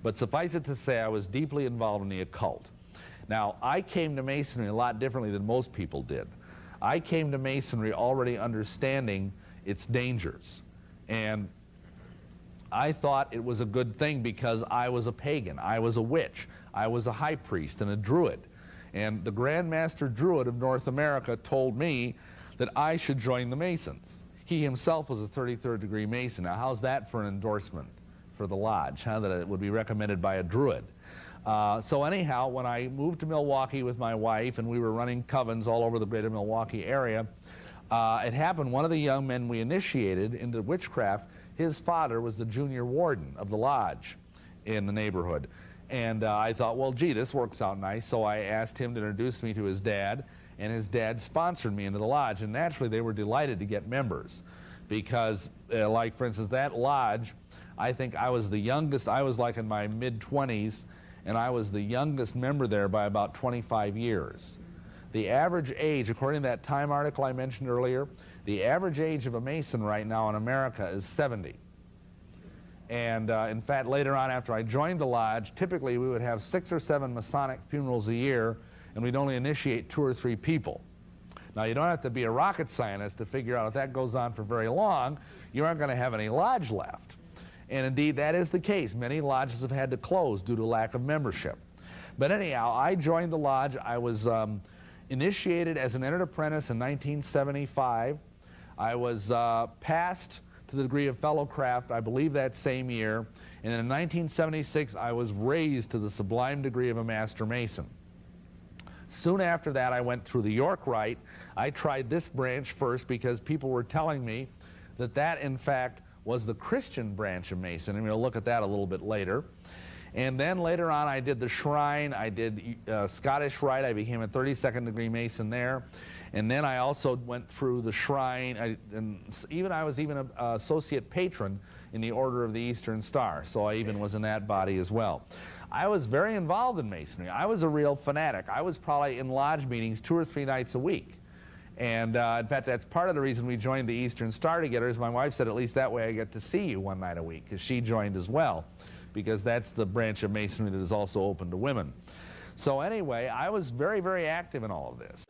But suffice it to say, I was deeply involved in the occult. Now, I came to Masonry a lot differently than most people did. I came to Masonry already understanding its dangers. And I thought it was a good thing because I was a pagan, I was a witch, I was a high priest and a druid. And the Grand Master Druid of North America told me that I should join the Masons. He himself was a 33rd degree Mason. Now, how's that for an endorsement for the lodge, huh? That it would be recommended by a druid. So anyhow, when I moved to Milwaukee with my wife and we were running covens all over the greater Milwaukee area, it happened one of the young men we initiated into witchcraft, his father was the junior warden of the lodge in the neighborhood. And I thought, well, gee, this works out nice. So I asked him to introduce me to his dad, and his dad sponsored me into the lodge. And naturally, they were delighted to get members because, like, for instance, that lodge, I think I was the youngest. I was like in my mid-20s, and I was the youngest member there by about 25 years. The average age, according to that Time article I mentioned earlier, the average age of a Mason right now in America is 70. And in fact, later on after I joined the lodge, typically we would have 6 or 7 Masonic funerals a year, and we'd only initiate 2 or 3 people. Now, you don't have to be a rocket scientist to figure out if that goes on for very long, you aren't going to have any lodge left. And indeed, that is the case. Many lodges have had to close due to lack of membership. But anyhow, I joined the lodge. I was initiated as an entered apprentice in 1975. I was passed to the degree of fellow craft, I believe, that same year. And in 1976, I was raised to the sublime degree of a Master Mason. Soon after that, I went through the York Rite. I tried this branch first because people were telling me that that, in fact, was the Christian branch of Mason, and we'll look at that a little bit later. And then later on, I did the Shrine, I did Scottish Rite, I became a 32nd degree Mason there. And then I also went through the Shrine, I was even an associate patron in the Order of the Eastern Star, so I even was in that body as well. I was very involved in Masonry. I was a real fanatic. I was probably in lodge meetings 2 or 3 nights a week. And in fact, that's part of the reason we joined the Eastern Star together, is my wife said, at least that way I get to see you one night a week, because she joined as well, because that's the branch of Masonry that is also open to women. So anyway, I was very, very active in all of this.